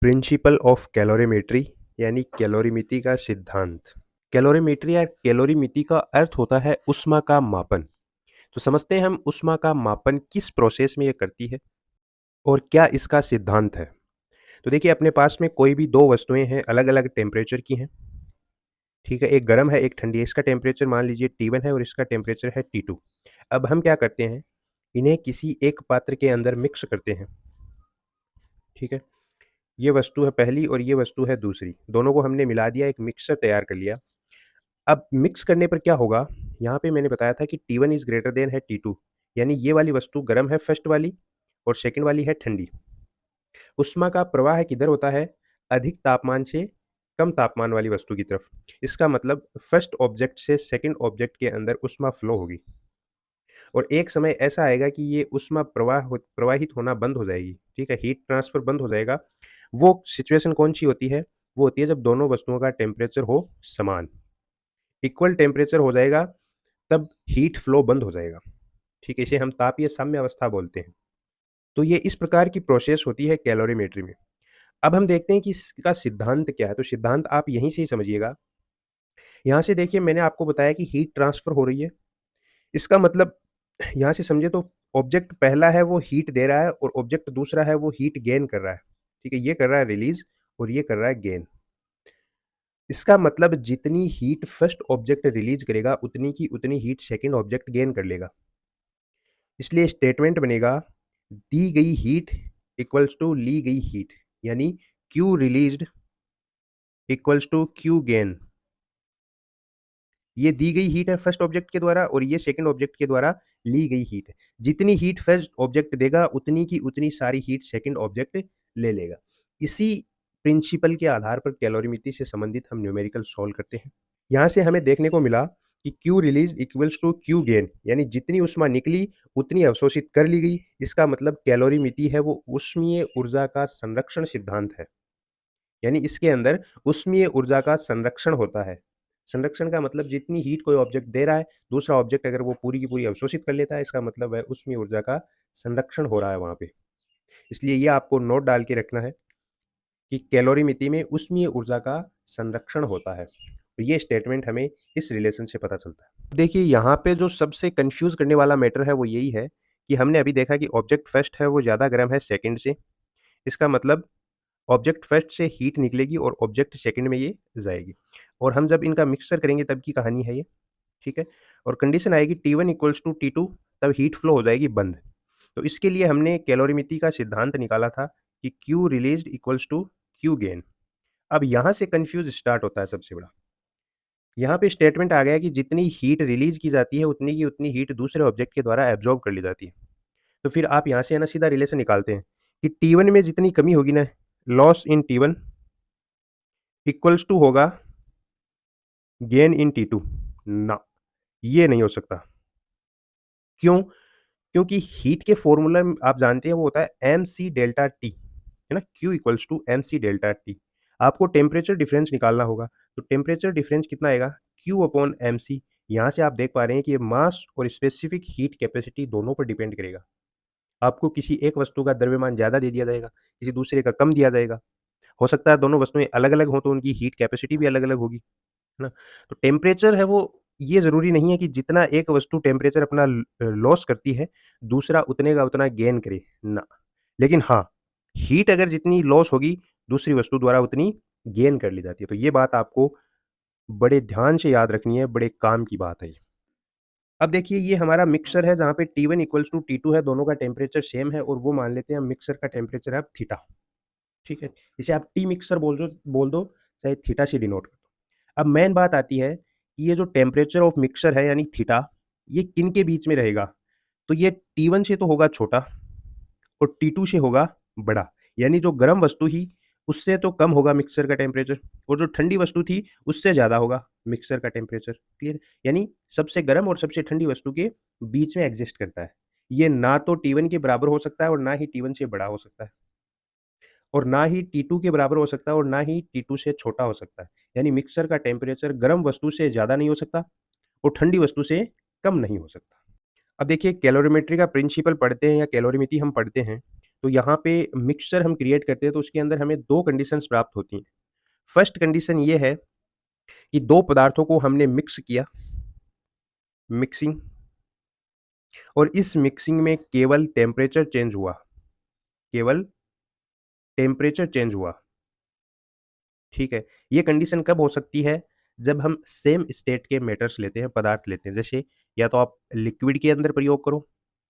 Principle of calorimetry यानी कैलोरीमिति का सिद्धांत। कैलोरीमेट्री या कैलोरीमिति का अर्थ होता है ऊष्मा का मापन। तो समझते हैं हम ऊष्मा का मापन किस प्रोसेस में ये करती है और क्या इसका सिद्धांत है। तो देखिए अपने पास में कोई भी दो वस्तुएं हैं, अलग अलग टेम्परेचर की हैं। ठीक है, एक गर्म है एक ठंडी है। इसका टेम्परेचर मान लीजिए T1 है और इसका टेम्परेचर है T2। अब हम क्या करते हैं, इन्हें किसी एक पात्र के अंदर मिक्स करते हैं। ठीक है, ये वस्तु है पहली और ये वस्तु है दूसरी, दोनों को हमने मिला दिया, एक मिक्सचर तैयार कर लिया। अब मिक्स करने पर क्या होगा, यहाँ पे मैंने बताया था कि T1 इज ग्रेटर देन है T2, यानी ये वाली वस्तु गर्म है फर्स्ट वाली और सेकंड वाली है ठंडी। ऊष्मा का प्रवाह किधर होता है, अधिक तापमान से कम तापमान वाली वस्तु की तरफ। इसका मतलब फर्स्ट ऑब्जेक्ट से सेकंड ऑब्जेक्ट के अंदर ऊष्मा फ्लो होगी और एक समय ऐसा आएगा कि ये ऊष्मा प्रवाहित होना बंद हो जाएगी। ठीक है, हीट ट्रांसफर बंद हो जाएगा। वो सिचुएशन कौन सी होती है, वो होती है जब दोनों वस्तुओं का टेम्परेचर हो समान, इक्वल टेम्परेचर हो जाएगा, तब हीट फ्लो बंद हो जाएगा। ठीक है, इसे हम तापीय साम्य अवस्था बोलते हैं। तो ये इस प्रकार की प्रोसेस होती है कैलोरीमेट्री में। अब हम देखते हैं कि इसका सिद्धांत क्या है। तो सिद्धांत आप यहीं से ही समझिएगा। यहाँ से देखिए मैंने आपको बताया कि हीट ट्रांसफर हो रही है। इसका मतलब यहाँ से समझे तो ऑब्जेक्ट पहला है वो हीट दे रहा है और ऑब्जेक्ट दूसरा है वो हीट गेन कर रहा है। ठीक है, ये कर रहा है रिलीज और ये कर रहा है गेन। इसका मतलब जितनी हीट फर्स्ट ऑब्जेक्ट रिलीज करेगा उतनी की उतनी हीट सेकंड ऑब्जेक्ट गेन कर लेगा। इसलिए स्टेटमेंट बनेगा दी गई हीट इक्वल्स टू ली गई हीट, यानी Q released equals to Q gain. ये दी गई हीट है फर्स्ट ऑब्जेक्ट के द्वारा और ये सेकंड ऑब्जेक्ट के द्वारा ली गई हीट है। जितनी हीट फर्स्ट ऑब्जेक्ट देगा उतनी की उतनी सारी हीट सेकंड ऑब्जेक्ट ले लेगा। इसी प्रिंसिपल के आधार पर कैलोरीमिति से संबंधित हम न्यूमेरिकल सॉल्व करते हैं। यहाँ से हमें देखने को मिला कि Q release equals to Q gain, यानी जितनी ऊष्मा निकली उतनी अवशोषित कर ली गई। इसका मतलब कैलोरीमिति है वो ऊष्मीय ऊर्जा का संरक्षण सिद्धांत है, यानी इसके अंदर ऊष्मीय ऊर्जा का संरक्षण होता है। संरक्षण का मतलब जितनी हीट कोई ऑब्जेक्ट दे रहा है, दूसरा ऑब्जेक्ट अगर वो पूरी की पूरी अवशोषित कर लेता है, इसका मतलब है ऊष्मीय ऊर्जा का संरक्षण हो रहा है वहाँ पे। इसलिए ये आपको नोट डाल के रखना है कि कैलोरीमिति में ऊष्मीय ऊर्जा का संरक्षण होता है। तो ये स्टेटमेंट हमें इस रिलेशन से पता चलता है। देखिए यहाँ पे जो सबसे कंफ्यूज करने वाला मैटर है वो यही है कि हमने अभी देखा कि ऑब्जेक्ट फर्स्ट है वो ज़्यादा गर्म है सेकंड से। इसका मतलब ऑब्जेक्ट फर्स्ट से हीट निकलेगी और ऑब्जेक्ट सेकंड में ये जाएगी और हम जब इनका मिक्सचर करेंगे तब की कहानी है ये। ठीक है, और कंडीशन आएगी T1 इक्वल्स टू T2, तब हीट फ्लो हो जाएगी बंद। तो इसके लिए हमने कैलोरीमिति का सिद्धांत निकाला था कि Q released equals to Q gain. अब यहाँ से कंफ्यूज स्टार्ट होता है सबसे बड़ा। यहाँ पे स्टेटमेंट आ गया कि जितनी हीट रिलीज की जाती है उतनी की उतनी हीट दूसरे ऑब्जेक्ट के द्वारा एब्जॉर्ब कर ली जाती है। तो फिर आप यहाँ से है ना सीधा रिलेशन निकालते हैं कि T1 में जितनी कमी होगी ना, loss in T1 equals to होगा गेन इन T2। ना, ये नहीं हो सकता। क्यों? क्योंकि हीट के फॉर्मूला में आप जानते हैं वो होता है mc डेल्टा T, है ना, Q equals to mc delta T। आपको टेम्परेचर डिफरेंस निकालना होगा, तो टेम्परेचर डिफरेंस कितना आएगा, Q अपॉन mc। यहाँ से आप देख पा रहे हैं कि ये मास और स्पेसिफिक हीट कैपेसिटी दोनों पर डिपेंड करेगा। आपको किसी एक वस्तु का द्रव्यमान ज़्यादा दे दिया जाएगा, किसी दूसरे का कम दिया जाएगा। हो सकता है दोनों वस्तुएं अलग अलग हों तो उनकी हीट कैपेसिटी भी अलग अलग होगी, है ना। तो टेम्परेचर है वो, ये ज़रूरी नहीं है कि जितना एक वस्तु टेम्परेचर अपना लॉस करती है दूसरा उतने का उतना गेन करे, ना। लेकिन हाँ, हीट अगर जितनी लॉस होगी दूसरी वस्तु द्वारा उतनी गेन कर ली जाती है। तो ये बात आपको बड़े ध्यान से याद रखनी है, बड़े काम की बात है ये। अब देखिए ये हमारा मिक्सचर है जहाँ पे T1 इक्वल्स टू T2 है, दोनों का टेम्परेचर सेम है और वो मान लेते हैं हम मिक्सचर का टेम्परेचर है अब थीटा। ठीक है, इसे आप टी मिक्सचर बोल दो चाहे थीटा से डिनोट कर दो। अब मेन बात आती है कि ये जो टेम्परेचर ऑफ मिक्सचर है यानी थीटा, ये किन के बीच में रहेगा। तो ये T1 से तो होगा छोटा और T2 से होगा बड़ा, यानी जो गर्म वस्तु ही उससे तो कम होगा मिक्सचर का टेम्परेचर और जो ठंडी वस्तु थी उससे ज़्यादा होगा मिक्सचर का टेम्परेचर। क्लियर, यानी सबसे गर्म और सबसे ठंडी वस्तु के बीच में एग्जिस्ट करता है। ये ना तो T1 के बराबर हो सकता है और ना ही T1 से बड़ा हो सकता है और ना ही T2 के बराबर हो सकता है और ना ही T2 से छोटा हो सकता है। यानी मिक्सचर का टेम्परेचर गर्म वस्तु से ज़्यादा नहीं हो सकता और ठंडी वस्तु से कम नहीं हो सकता। अब देखिए कैलोरीमेट्री का प्रिंसिपल पढ़ते हैं या कैलोरीमिति हम पढ़ते हैं तो यहाँ पे मिक्सचर हम क्रिएट करते हैं तो उसके अंदर हमें 2 कंडीशंस प्राप्त होती हैं। फर्स्ट कंडीशन ये है कि 2 पदार्थों को हमने मिक्स किया, मिक्सिंग, और इस मिक्सिंग में केवल टेम्परेचर चेंज हुआ, केवल टेम्परेचर चेंज हुआ, ठीक है? ये कंडीशन कब हो सकती है? जब हम सेम स्टेट के मैटर्स लेते हैं, पदार्थ लेते हैं। जैसे या तो आप लिक्विड के अंदर प्रयोग करो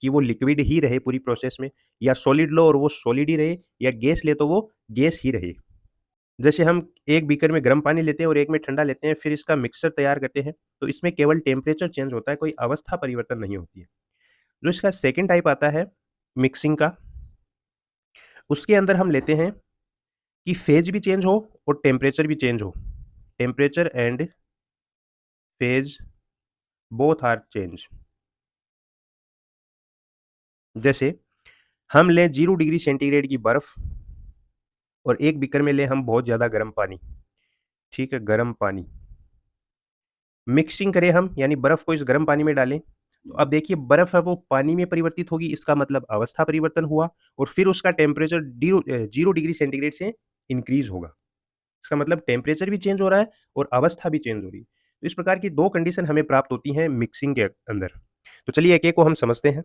कि वो लिक्विड ही रहे पूरी प्रोसेस में, या सॉलिड लो और वो सॉलिड ही रहे, या गैस ले तो वो गैस ही रहे। जैसे हम एक बीकर में गर्म पानी लेते हैं और एक में ठंडा लेते हैं, फिर इसका मिक्सचर तैयार करते हैं, तो इसमें केवल टेम्परेचर चेंज होता है, कोई अवस्था परिवर्तन नहीं होती है। जो इसका सेकंड टाइप आता है मिक्सिंग का, उसके अंदर हम लेते हैं कि फेज भी चेंज हो और टेम्परेचर भी चेंज हो। Temperature and phase both are change. जैसे हम लें 0 डिग्री सेंटीग्रेड की बर्फ और एक बीकर में लें हम बहुत ज़्यादा गर्म पानी, ठीक है? गर्म पानी। मिक्सिंग करें हम, यानी बर्फ को इस गर्म पानी में डालें, तो अब देखिए बर्फ है वो पानी में परिवर्तित होगी, इसका मतलब अवस्था परिवर्तन हुआ, और फिर उसका टेम्परेचर 0 डिग्री सेंटीग्रेड से इंक्रीज होगा। इसका मतलब टेम्परेचर भी चेंज हो रहा है और अवस्था भी चेंज हो रही है। तो इस प्रकार की 2 कंडीशन हमें प्राप्त होती हैं मिक्सिंग के अंदर। तो चलिए एक-एक को हम समझते हैं।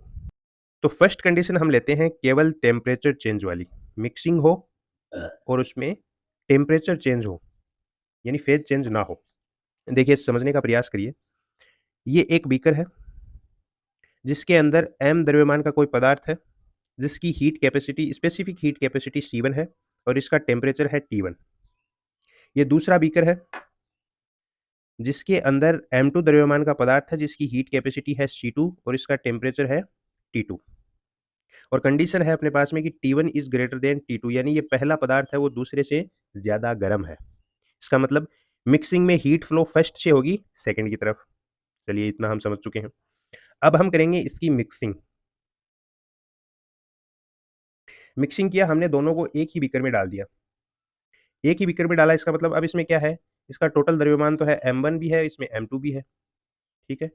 तो फर्स्ट कंडीशन हम लेते हैं केवल टेम्परेचर चेंज वाली, मिक्सिंग हो और उसमें टेम्परेचर चेंज हो, यानी फेज चेंज ना हो। देखिए समझने का प्रयास करिए। ये एक बीकर है जिसके अंदर m द्रव्यमान का कोई पदार्थ है, जिसकी heat capacity, specific heat capacity C1 है और इसका टेम्परेचर है T1। ये दूसरा बीकर है जिसके अंदर M2 द्रव्यमान का पदार्थ है, जिसकी हीट कैपेसिटी है C2 और इसका टेम्परेचर है T2। और कंडीशन है अपने पास में कि T1 is greater than T2, यानी ये पहला पदार्थ है वो दूसरे से ज़्यादा गर्म है। इसका मतलब मिक्सिंग में हीट फ्लो फर्स्ट से होगी सेकंड की तरफ। चलिए इतना हम समझ चुके हैं। अब हम करेंगे इसकी मिक्सिंग। मिक्सिंग किया हमने, दोनों को एक ही बीकर में डाल दिया। एक ही बीकर में डाला, इसका मतलब अब इसमें क्या है? इसका टोटल द्रव्यमान तो है M1 भी है, इसमें M2 भी है, ठीक है?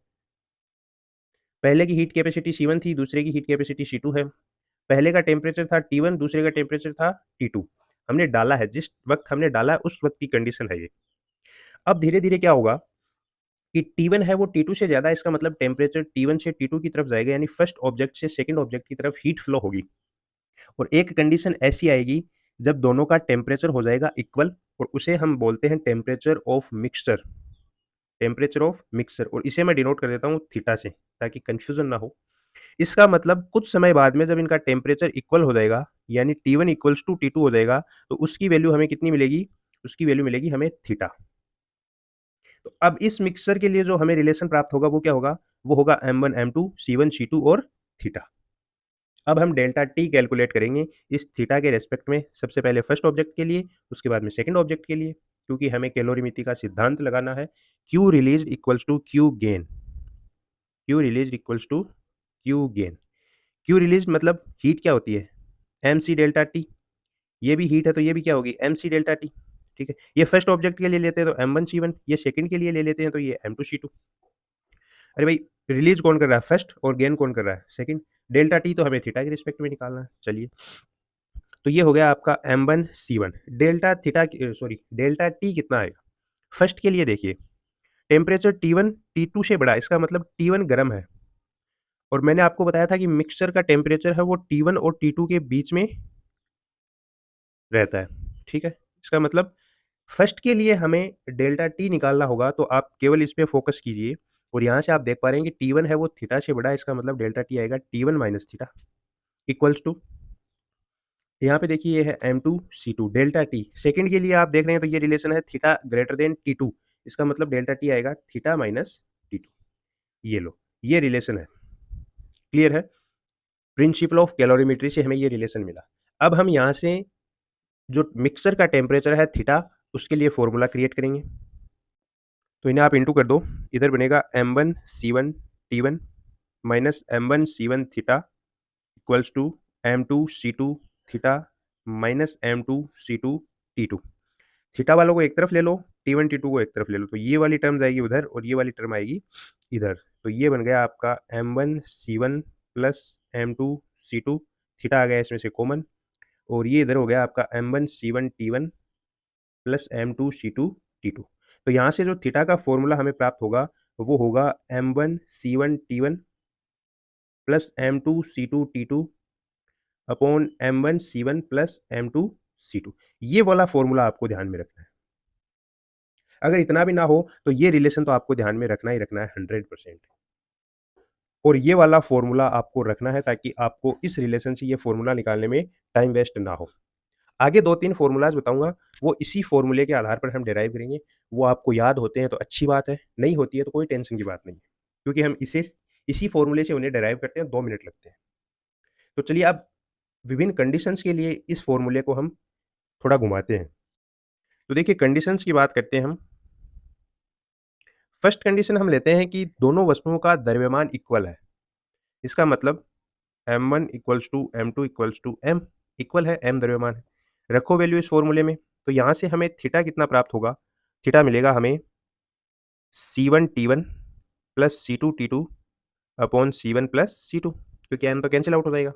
पहले की हीट कैपेसिटी C1 थी, दूसरे की हीट कैपेसिटी C2 है। पहले का टेम्परेचर था T1, दूसरे का टेम्परेचर था T2। हमने डाला है, जिस वक़्त हमने डाला है उस वक़्त की कंडीशन है ये। अब धीरे-धीरे क्या होगा कि T1 है वो T2 से ज़्यादा है, इसका मतलब टेम्परेचर T1 से T2 की तरफ जाएगा, यानी फर्स्ट ऑब्जेक्ट से सेकंड ऑब्जेक्ट की तरफ हीट फ्लो होगी। और एक कंडीशन ऐसी आएगी जब दोनों का टेम्परेचर हो जाएगा इक्वल, और उसे हम बोलते हैं temperature of mixture. Temperature of mixture, और इसे मैं डिनोट कर देता हूँ थीटा से, ताकि कंफ्यूजन ना हो। इसका मतलब कुछ समय बाद में जब इनका टेम्परेचर इक्वल हो जाएगा, यानी T1 इक्वल्स टू T2 हो जाएगा, तो उसकी वैल्यू हमें कितनी मिलेगी? उसकी वैल्यू मिलेगी हमें थीटा। तो अब इस मिक्सचर के लिए जो हमें रिलेशन प्राप्त होगा वो क्या होगा? वो होगा M1 M2 C1 C2 और थीटा। अब हम डेल्टा टी कैलकुलेट करेंगे इस थीटा के रेस्पेक्ट में, सबसे पहले फर्स्ट ऑब्जेक्ट के लिए, उसके बाद में सेकंड ऑब्जेक्ट के लिए, क्योंकि हमें कैलोरीमिति का सिद्धांत लगाना है। Q release equals to Q gain. Q release equals to Q gain. Q release मतलब हीट क्या होती है? MC delta T. ये भी हीट है तो ये भी क्या होगी? MC डेल्टा टी, ठीक है? ये फर्स्ट ऑब्जेक्ट के लिए लेते हैं तो M1 C1, ये सेकंड के लिए ले लेते हैं तो ये M2 C2। अरे भाई, रिलीज कौन कर रहा है? फर्स्ट, और गेन कौन कर रहा है? सेकंड। डेल्टा टी तो हमें थीटा के रिस्पेक्ट में निकालना है। चलिए, तो ये हो गया आपका M1 C1। Delta theta sorry delta T कितना आएगा? फर्स्ट के लिए देखिए, टेम्परेचर T1 T2 से बड़ा है, इसका मतलब T1 गर्म है, और मैंने आपको बताया था कि मिक्सचर का टेम्परेचर है वो T1 और T2 के बीच में रहता है, ठीक है? इसका मतलब फर्स्ट के लिए हमें डेल्टा टी निकालना होगा, तो आप केवल इस पे फोकस कीजिए, और यहाँ से आप देख पा रहे हैं कि T1 है वो थीटा से बड़ा है, इसका मतलब डेल्टा टी आएगा T1 minus theta equals to, यहाँ पे देखिए ये है M2 C2 delta T. Second के लिए आप देख रहे हैं तो ये रिलेशन है थीटा ग्रेटर देन T2, इसका मतलब डेल्टा टी आएगा थीटा माइनस T2। ये लो, ये रिलेशन है। क्लियर है? प्रिंसिपल ऑफ कैलोरीमेट्री से हमें ये रिलेशन मिला। अब हम यहाँ से जो मिक्सर का टेम्परेचर है थीटा, उसके लिए फॉर्मूला क्रिएट करेंगे। तो इन्हें आप इंटू कर दो, इधर बनेगा M1 C1 T1 minus M1 C1 theta equals to M2 C2 theta minus M2 C2 T2। Theta वालों को एक तरफ ले लो, T1 T2 को एक तरफ ले लो, तो ये वाली टर्म जाएगी उधर और ये वाली टर्म आएगी इधर। तो ये बन गया आपका M1 C1 plus M2 C2 theta आ गया इसमें से कॉमन, और ये इधर हो गया आपका M1C1T1 प्लस M2C2T2। तो यहाँ से जो थीटा का फॉर्मूला हमें प्राप्त होगा वो होगा M1C1T1 plus M2C2T2 upon M1C1 plus M2C2। ये वाला फॉर्मूला आपको ध्यान में रखना है। अगर इतना भी ना हो तो ये रिलेशन तो आपको ध्यान में रखना ही रखना है 100%। और ये वाला फॉर्मूला आपको रखना है ताकि आपको इस रिलेशन से ये फॉर्मूला निकालने में टाइम वेस्ट ना हो। आगे 2-3 फॉर्मूलाज़ बताऊँगा, वो इसी फॉर्मूले के आधार पर हम डिराइव करेंगे। वो आपको याद होते हैं तो अच्छी बात है, नहीं होती है तो कोई टेंशन की बात नहीं है। क्योंकि हम इसी फॉर्मूले से उन्हें डिराइव करते हैं, 2 मिनट लगते हैं। तो चलिए अब विभिन्न कंडीशंस के लिए इस फॉर्मूले को हम थोड़ा घुमाते हैं। तो देखिए कंडीशंस की बात करते हैं हम। फर्स्ट कंडीशन हम लेते हैं कि दोनों वस्तुओं का द्रव्यमान इक्वल है। इसका मतलब m1 equals to m2 equals to m, equal है, m द्रव्यमान है। रखो वैल्यू इस फॉर्मूले में, तो यहाँ से हमें थीटा कितना प्राप्त होगा? थीटा मिलेगा हमें C1T1 plus C2T2 upon C1 plus C2, क्योंकि m तो कैंसिल आउट हो जाएगा।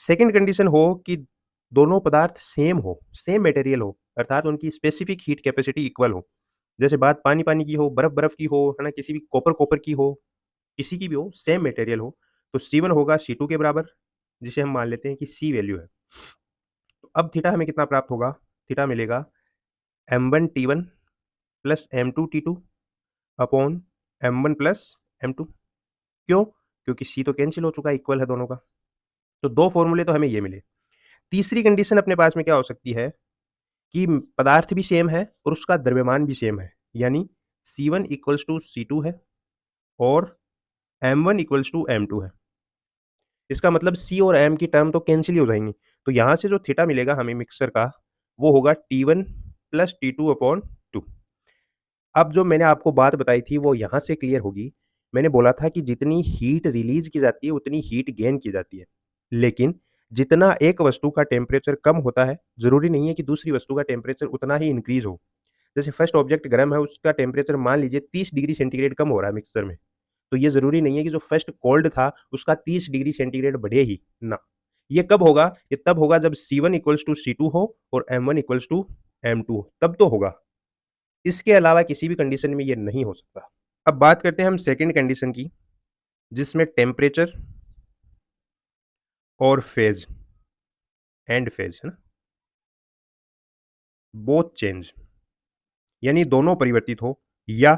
सेकंड कंडीशन हो कि दोनों पदार्थ सेम हो, सेम मटेरियल हो, अर्थात उनकी स्पेसिफिक हीट कैपेसिटी इक्वल हो। जैसे बात पानी-पानी की हो, बर्फ-बर्फ की हो, है ना? किसी भी कॉपर-कॉपर की हो, किसी की भी हो, सेम मटेरियल हो, तो C1 होगा C2 के बराबर, जिसे हम मान लेते हैं कि C वैल्यू है। तो अब थीटा हमें कितना प्राप्त होगा? थीटा मिलेगा M1T1 plus M2T2 upon M1 plus M2। क्यों? क्योंकि C तो कैंसिल हो चुका है, इक्वल है दोनों का। तो 2 फॉर्मूले तो हमें ये मिले। तीसरी कंडीशन अपने पास में क्या हो सकती है कि पदार्थ भी सेम है और उसका द्रव्यमान भी सेम है। यानी C1 इक्वल्स टू C2 है और M1 इक्वल्स टू M2 है। इसका मतलब C और M की टर्म तो कैंसिल ही हो जाएँगी। तो यहाँ से जो थीटा मिलेगा हमें मिक्सचर का, वो होगा T1 प्लस T2 अपॉन 2। अब जो मैंने आपको बात बताई थी वो यहाँ से क्लियर होगी। मैंने बोला था कि जितनी हीट रिलीज़ की जाती है उतनी हीट गेन की जाती है। लेकिन जितना एक वस्तु का टेम्परेचर कम होता है, ज़रूरी नहीं है कि दूसरी वस्तु का टेम्परेचर उतना ही इंक्रीज़ हो। जैसे फर्स्ट ऑब्जेक्ट गर्म है, उसका टेम्परेचर मान लीजिए 30 डिग्री सेंटीग्रेड कम हो रहा है मिक्सचर में। तो ये ज़रूरी नहीं है कि जो फर्स्ट कोल्ड था, उसका 30 डिग्री सेंटीग्रेड बढ़े ही, ना। ये कब होगा? ये तब होगा जब C1 इक्वल्स टू C2 हो और M1 इक्वल्स टू M2 हो, तब तो होगा। इसके अलावा किसी भी कंडीशन में ये नहीं हो सकता। अब बात करते हैं हम सेकंड कंडीशन की, जिसमें टेम्परेचर और फेज़, एंड फेज़, है ना? बोथ चेंज, यानी दोनों परिवर्तित हो या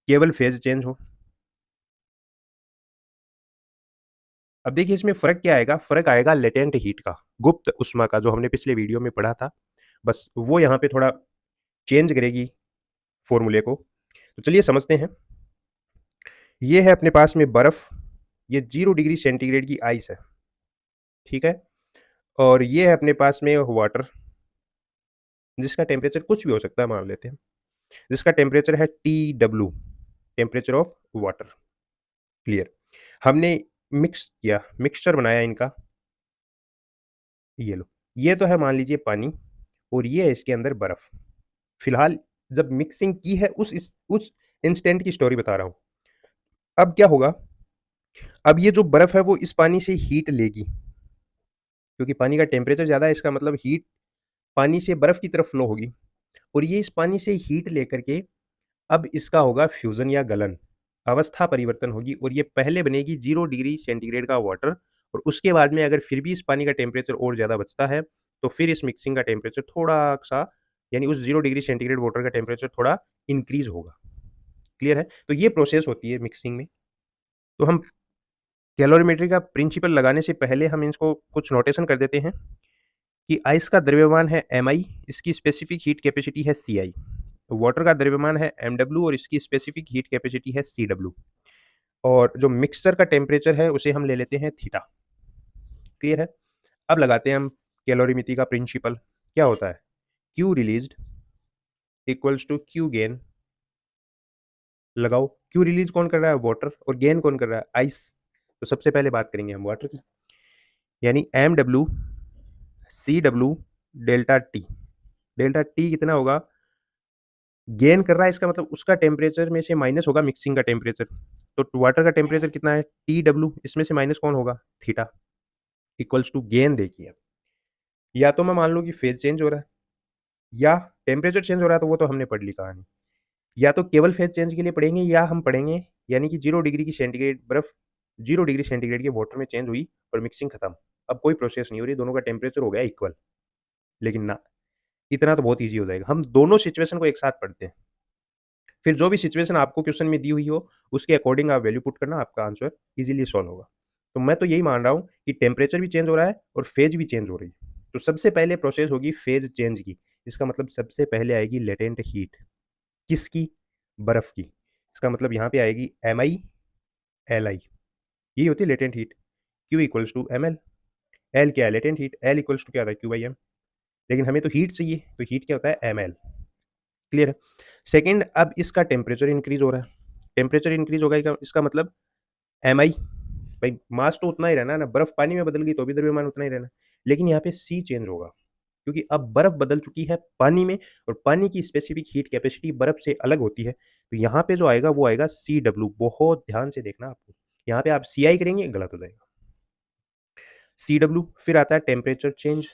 केवल फेज़ चेंज हो। अब देखिए इसमें फ़र्क क्या आएगा? फ़र्क आएगा लेटेंट हीट का, गुप्त ऊष्मा का, जो हमने पिछले वीडियो में पढ़ा था। बस वो यहाँ पे थोड़ा चेंज करेगी फ़ॉर्मूले को। तो चलिए समझते हैं। ये है अपने पास में बर्फ़, ये 0 डिग्री सेंटीग्रेड की आइस है, ठीक है? और ये है अपने पास में वाटर, जिसका टेम्परेचर कुछ भी हो सकता है, मान लेते हैं। जिसका टेम्परेचर है TW, temperature of water, clear. हमने मिक्स किया, मिक्सचर बनाया इनका, ये लो। ये तो है मान लीजिए पानी और ये है इसके अंदर बर्फ़। फिलहाल जब मिक्सिंग की है उस इंस्टेंट की स्टोरी बता रहा हूँ। अब क्या होगा? अब ये जो बर्फ़ है वो इस पानी से हीट लेगी, क्योंकि पानी का टेम्परेचर ज़्यादा है, इसका मतलब हीट पानी से बर्फ़ की तरफ फ्लो होगी और ये इस पानी से हीट लेकर के अब इसका होगा फ्यूज़न या गलन, अवस्था परिवर्तन होगी और ये पहले बनेगी 0 डिग्री सेंटीग्रेड का वाटर, और उसके बाद में अगर फिर भी इस पानी का टेम्परेचर और ज़्यादा बचता है, तो फिर इस मिक्सिंग का टेम्परेचर थोड़ा-सा, यानी उस 0 डिग्री सेंटीग्रेड वाटर का टेम्परेचर थोड़ा इंक्रीज़ होगा। क्लियर है? तो ये प्रोसेस होती है मिक्सिंग में। तो हम कैलोरीमेट्री का प्रिंसिपल लगाने से पहले हम इसको कुछ नोटेशन कर देते हैं कि आइस का द्रव्यमान है Mi, इसकी स्पेसिफिक हीट कैपेसिटी है Ci। वाटर का द्रव्यमान है Mw और इसकी स्पेसिफिक हीट कैपेसिटी है Cw। और जो मिक्सचर का टेम्परेचर है उसे हम ले लेते हैं थीटा। क्लियर है? अब लगाते हैं हम कैलोरीमेट्री का प्रिंसिपल। क्या होता है? Q released equals to Q gain. लगाओ, Q रिलीज़ कौन कर रहा है? वाटर, और गेन कौन कर रहा है? आइस। तो सबसे पहले बात करेंगे हम वाटर की, यानी Mw Cw delta T। Delta T कितना होगा? गेन कर रहा है, इसका मतलब उसका टेम्परेचर में से माइनस होगा मिक्सिंग का टेम्परेचर। तो वाटर का टेम्परेचर कितना है? TW, इसमें से माइनस कौन होगा? थीटा। इक्वल्स टू गेन देखिए, या तो मैं मान लूँ कि फेज़ चेंज हो रहा है या टेम्परेचर चेंज हो रहा है, तो वो तो हमने पढ़ ली कहानी। या तो केवल फेज़ चेंज के लिए पढ़ेंगे या हम पढ़ेंगे यानी कि 0 डिग्री की सेंटीग्रेड बर्फ़ 0 डिग्री सेंटीग्रेड के वाटर में चेंज हुई और मिक्सिंग खत्म। अब कोई प्रोसेस नहीं हो रही, दोनों का टेम्परेचर हो गया इक्वल। लेकिन ना, इतना तो बहुत ईज़ी हो जाएगा। हम दोनों सिचुएशन को एक साथ पढ़ते हैं। फिर जो भी सिचुएशन आपको क्वेश्चन में दी हुई हो, उसके अकॉर्डिंग आप वैल्यू पुट करना, आपका आंसर ईज़िली सॉल्व होगा। तो मैं तो यही मान रहा हूँ कि टेम्परेचर भी चेंज हो रहा है और फेज़ भी चेंज हो रही है। तो सबसे पहले प्रोसेस होगी फेज़ चेंज की। इसका मतलब सबसे पहले आएगी लेटेंट हीट। किसकी? बर्फ़ की। इसका मतलब यहाँ पे आएगी Mi, Li। यही होती है latent heat. Q equals to ml। L क्या है? Latent heat. L equals to क्या होता है? Q/m। लेकिन हमें तो हीट चाहिए, तो हीट क्या होता है? ml। क्लियर है? सेकंड, अब इसका टेम्परेचर इंक्रीज़ हो रहा है। टेम्परेचर इंक्रीज़ होगा इसका मतलब Mi, भाई मास तो उतना ही रहना है ना, बर्फ़ पानी में बदल गई तो भी द्रव्यमान उतना ही रहना है। लेकिन यहाँ पे C चेंज होगा, क्योंकि अब बर्फ़ बदल चुकी है पानी में और पानी की स्पेसिफिक हीट कैपेसिटी बर्फ़ से अलग होती है। तो यहाँ पे जो आएगा वो आएगा CW। बहुत ध्यान से देखना आपको। यहाँ पे आप CI करेंगे, गलत हो जाएगा। CW फिर आता है टेम्परेचर चेंज।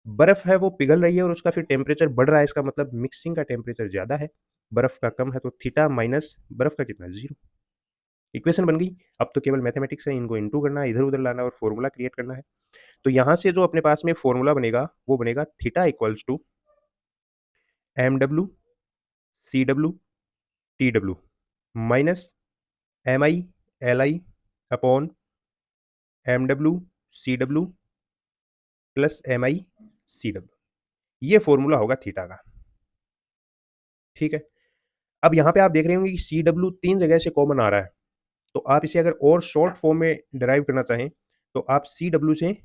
बर्फ़ है वो पिघल रही है और उसका फिर टेम्परेचर बढ़ रहा है, इसका मतलब मिक्सिंग का टेम्परेचर ज़्यादा है, बर्फ़ का कम है, तो थीटा माइनस बर्फ़ का कितना? 0। इक्वेशन बन गई। अब तो केवल मैथमेटिक्स है, इनको इनटू करना है, इधर-उधर लाना है और फ़ॉर्मूला क्रिएट करना है। तो यहाँ से जो अपने पास में फ़ॉर्मूला बनेगा, वो बनेगा theta equals to MW CW TW minus MI LI upon MW CW plus MI CW। ये फ़ॉर्मूला होगा थीटा का। ठीक है? अब यहाँ पे आप देख रहे होंगे कि CW 3 जगह से कॉमन आ रहा है। तो आप इसे अगर और शॉर्ट फॉर्म में डिराइव करना चाहें, तो आप CW से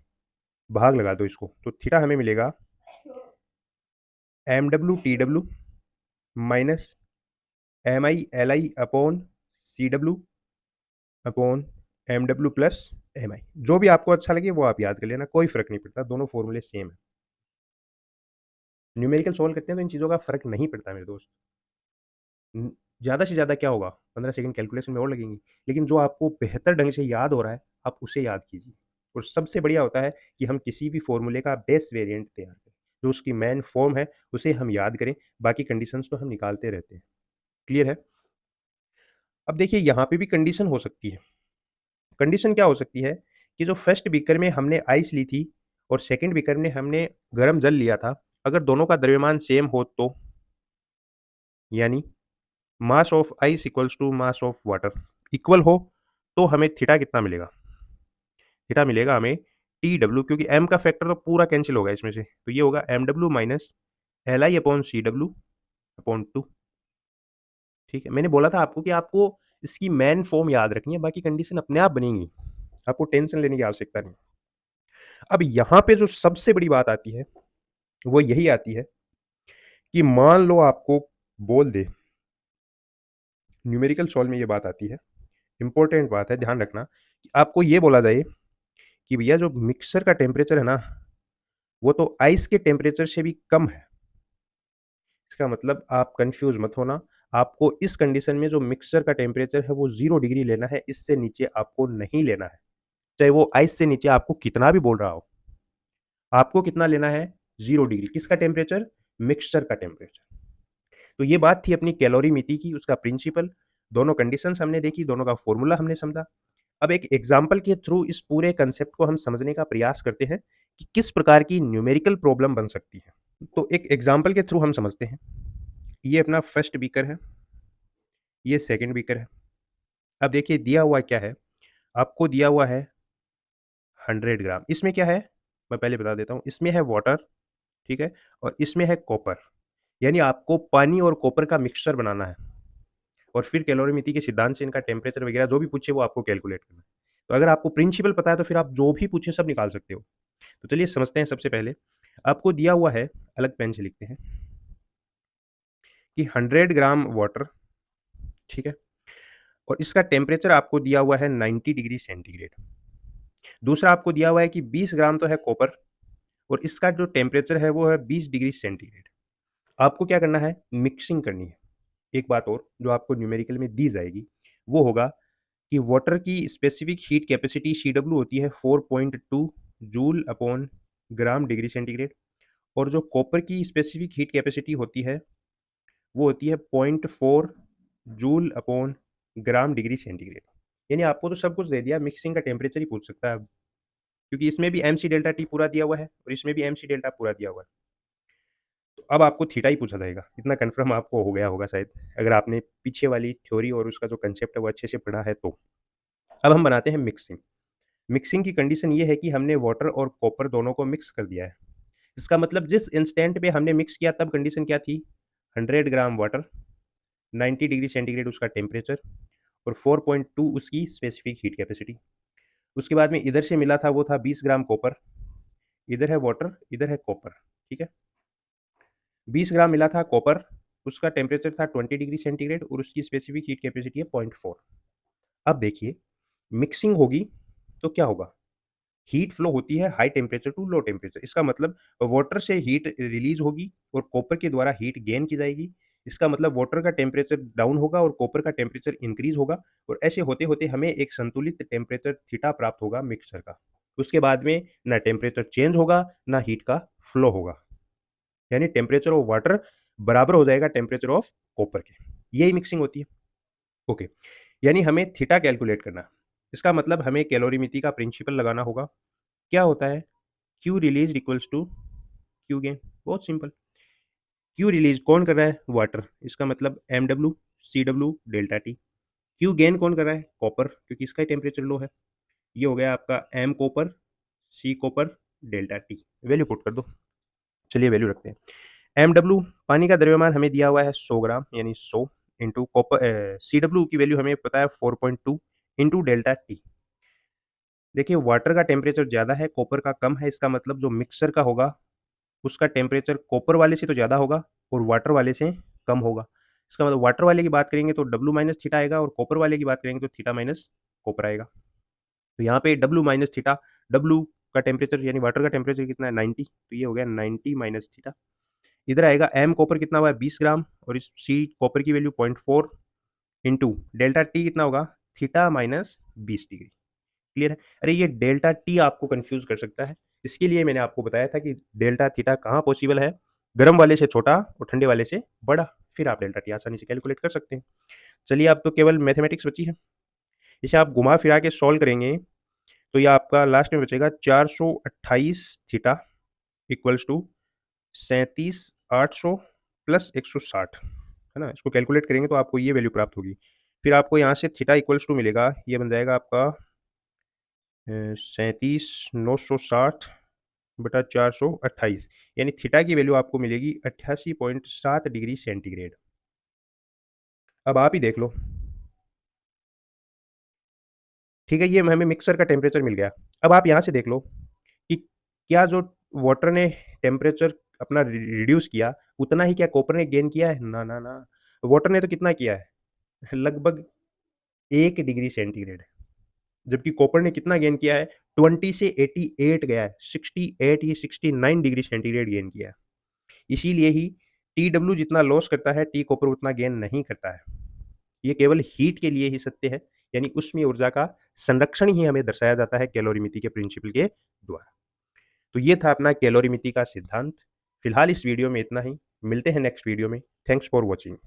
भाग लगा दो इसको। तो थीटा हमें मिलेगा MW TW minus MI LI upon CW upon MW plus MI। जो भी आपको अच्छा लगे वो आप याद कर लेना, कोई फ़र्क नहीं पड़ता, दोनों फ़ॉर्मूले सेम है। न्यूमेरिकल सॉल्व करते हैं तो इन चीज़ों का फ़र्क नहीं पड़ता मेरे दोस्त। ज़्यादा से ज़्यादा क्या होगा? 15 सेकंड कैलकुलेशन में और लगेंगी, लेकिन जो आपको बेहतर ढंग से याद हो रहा है, आप उसे याद कीजिए। और सबसे बढ़िया होता है कि हम किसी भी फ़ॉर्मूले का बेस वेरिएंट तैयार करें, जो उसकी मेन फ़ॉर्म है, उसे हम याद करें, बाकी कंडीशंस तो हम निकालते रहते हैं। क्लियर है? अब देखिए यहाँ पे भी कंडीशन हो सकती है। कंडीशन क्या हो सकती है कि जो फर्स्ट बीकर में हमने आइस ली थी और सेकंड बीकर में हमने गर्म जल लिया था, अगर दोनों का द्रव्यमान सेम हो तो? यानी mass of ice equals to mass of water equal हो, तो हमें थीटा कितना मिलेगा? थीटा मिलेगा हमें TW, क्योंकि m का फैक्टर तो पूरा कैंसिल होगा इसमें से, तो ये होगा MW minus LI upon CW upon 2। ठीक है? मैंने बोला था आपको कि आपको इसकी मेन फॉर्म याद रखनी है, बाकी कंडीशन अपने आप बनेंगी। आपको टेंशन लेने की आवश्यकता नहीं। अब यहाँ पे जो सबसे बड़ी बात आती है, वो यही आती है कि मान लो आपको बोल दे, न्यूमेरिकल सॉल्व में ये बात आती है, इंपॉर्टेंट बात है, ध्यान रखना, कि आपको ये बोला जाए कि भैया जो मिक्सर का टेम्परेचर है ना, वो तो आइस के टेम्परेचर से भी कम है। इसका मतलब आप कन्फ्यूज़ मत होना, आपको इस कंडीशन में जो मिक्सर का टेम्परेचर है वो 0 डिग्री लेना है, इससे नीचे आपको नहीं लेना है। चाहे वो आइस से नीचे आपको कितना भी बोल रहा हो। आपको कितना लेना है? 0 डिग्री। किसका टेम्परेचर? मिक्सचर का टेम्परेचर। तो ये बात थी अपनी कैलोरीमीटर की, उसका प्रिंसिपल, दोनों कंडीशंस हमने देखी, दोनों का फॉर्मूला हमने समझा। अब एक एग्जाम्पल के थ्रू इस पूरे कंसेप्ट को हम समझने का प्रयास करते हैं कि किस प्रकार की न्यूमेरिकल प्रॉब्लम बन सकती है। तो एक एग्जाम्पल के थ्रू हम समझते हैं। ये अपना फर्स्ट बीकर है, ये सेकंड बीकर है। अब देखिए दिया हुआ क्या है, आपको दिया हुआ है 100 ग्राम। इसमें क्या है, मैं पहले बता देता हूँ, इसमें है वाटर, ठीक है, और इसमें है कॉपर। यानी आपको पानी और कॉपर का मिक्सचर बनाना है और फिर कैलोरीमिति के सिद्धांत से इनका टेम्परेचर वगैरह जो भी पूछे वो आपको कैलकुलेट करना है। तो अगर आपको प्रिंसिपल पता है तो फिर आप जो भी पूछे सब निकाल सकते हो। तो चलिए समझते हैं। सबसे पहले आपको दिया हुआ है, अलग पेन से लिखते हैं, कि 100 ग्राम वाटर, ठीक है, और इसका टेम्परेचर आपको दिया हुआ है 90 डिग्री सेंटीग्रेड। दूसरा आपको दिया हुआ है कि 20 ग्राम तो है कॉपर और इसका जो टेम्परेचर है वो है 20 डिग्री सेंटीग्रेड। आपको क्या करना है? मिक्सिंग करनी है। एक बात और जो आपको न्यूमेरिकल में दी जाएगी, वो होगा कि वाटर की स्पेसिफिक हीट कैपेसिटी CW होती है 4.2 joule upon gram degree centigrade, और जो कॉपर की स्पेसिफिक हीट कैपेसिटी होती है वो होती है 0.4 joule upon gram degree centigrade. यानी आपको तो सब कुछ दे दिया, मिक्सिंग का टेम्परेचर ही पूछ सकता है अब, क्योंकि इसमें भी एम सी डेल्टा टी पूरा दिया हुआ है और इसमें भी एम सी डेल्टा पूरा दिया हुआ है। तो अब आपको थीटा ही पूछा जाएगा, इतना कन्फर्म आपको हो गया होगा शायद, अगर आपने पीछे वाली थ्योरी और उसका जो कंसेप्ट है वो अच्छे से पढ़ा है तो। अब हम बनाते हैं मिक्सिंग। मिक्सिंग की कंडीशन ये है कि हमने वाटर और कॉपर दोनों को मिक्स कर दिया है। इसका मतलब जिस इंस्टेंट पे हमने मिक्स किया तब कंडीशन क्या थी, 100 ग्राम वाटर, 90 डिग्री सेंटीग्रेड उसका टेम्परेचर और 4.2 उसकी स्पेसिफिक हीट कैपेसिटी। उसके बाद में इधर से मिला था वो था 20 ग्राम कॉपर, इधर है वाटर, इधर है कॉपर, ठीक है। 20 ग्राम मिला था कॉपर, उसका टेम्परेचर था 20 डिग्री सेंटीग्रेड और उसकी स्पेसिफिक हीट कैपेसिटी है 0.4। अब देखिए मिक्सिंग होगी तो क्या होगा, हीट फ्लो होती है high temperature to low temperature. इसका मतलब वाटर से हीट रिलीज होगी और कॉपर के द्वारा हीट गेन की जाएगी। इसका मतलब वाटर का टेम्परेचर डाउन होगा और कॉपर का टेम्परेचर इंक्रीज होगा, और ऐसे होते होते हमें एक संतुलित टेम्परेचर थीटा प्राप्त होगा मिक्सचर का। उसके बाद में ना टेम्परेचर चेंज होगा ना हीट का फ्लो होगा, यानी टेम्परेचर ऑफ वाटर बराबर हो जाएगा टेम्परेचर ऑफ कॉपर के। यही मिक्सिंग होती है। ओके, यानी हमें थीटा कैलकुलेट करना। इसका मतलब हमें कैलोरीमिति का प्रिंसिपल लगाना होगा। क्या होता है, Q release equals to Q gain. बहुत सिंपल, क्यू रिलीज कौन कर रहा है, वाटर, इसका मतलब M W C W delta T. Q gain कौन कर रहा है, कॉपर, क्योंकि इसका टेम्परेचर लो है। ये हो गया आपका M copper C copper delta T. Value put कर दो। चलिए वैल्यू रखते हैं। एम डब्ल्यू पानी का द्रव्यमान हमें दिया हुआ है 100 ग्राम, यानी 100 इंटू कॉपर, सी डब्ल्यू की वैल्यू हमें पता है 4.2 इंटू डेल्टा टी। देखिए वाटर का टेम्परेचर ज़्यादा है, कॉपर का कम है, इसका मतलब जो मिक्सर का होगा उसका टेम्परेचर कॉपर वाले से तो ज़्यादा होगा और वाटर वाले से कम होगा। इसका मतलब वाटर वाले की बात करेंगे तो डब्ल्यू माइनस थीटा आएगा और कॉपर वाले की बात करेंगे तो थीटा माइनस कॉपर आएगा। तो यहाँ पे डब्ल्यू माइनस थीटा, डब्ल्यू का टेम्परेचर यानी वाटर का टेम्परेचर कितना है 90, तो ये हो गया 90 माइनस थीटा। इधर आएगा एम कॉपर कितना हुआ है 20 ग्राम और इस सी कॉपर की वैल्यू 0.4 इंटू डेल्टा टी कितना होगा थीटा माइनस 20 डिग्री। क्लियर है। अरे ये डेल्टा टी आपको कंफ्यूज कर सकता है, इसके लिए मैंने आपको बताया था कि डेल्टा थीटा कहाँ पॉसिबल है, गर्म वाले से छोटा और ठंडे वाले से बड़ा, फिर आप डेल्टा टी आसानी से कैलकुलेट कर सकते हैं। चलिए अब तो केवल मैथमेटिक्स बची है, इसे आप घुमा फिरा के सॉल्व करेंगे तो ये आपका लास्ट में बचेगा 428 थीटा इक्वल्स टू 37,800 प्लस 160, है ना। इसको कैलकुलेट करेंगे तो आपको ये वैल्यू प्राप्त होगी। फिर आपको यहाँ से थीटा इक्वल्स टू मिलेगा, ये बन जाएगा आपका 37,960 बटा 428, यानी थीटा की वैल्यू आपको मिलेगी 88.7 डिग्री सेंटीग्रेड। अब आप ही देख लो, ठीक है, ये हमें मिक्सर का टेम्परेचर मिल गया। अब आप यहाँ से देख लो कि क्या जो वाटर ने टेम्परेचर अपना रिड्यूस किया उतना ही क्या कॉपर ने गेन किया है, ना ना ना। वाटर ने तो कितना किया है, लगभग 1 डिग्री सेंटीग्रेड, जबकि कॉपर ने कितना गेन किया है 20 से 88 गया है, 68 या 69 डिग्री सेंटीग्रेड गेन किया है। इसीलिए ही टी डब्ल्यू जितना लॉस करता है टी कॉपर उतना गेन नहीं करता है। ये केवल हीट के लिए ही सत्य है, यानी उसमें ऊर्जा का संरक्षण ही हमें दर्शाया जाता है कैलोरीमिति के प्रिंसिपल के द्वारा। तो ये था अपना कैलोरीमिति का सिद्धांत। फिलहाल इस वीडियो में इतना ही, मिलते हैं नेक्स्ट वीडियो में। Thanks for watching.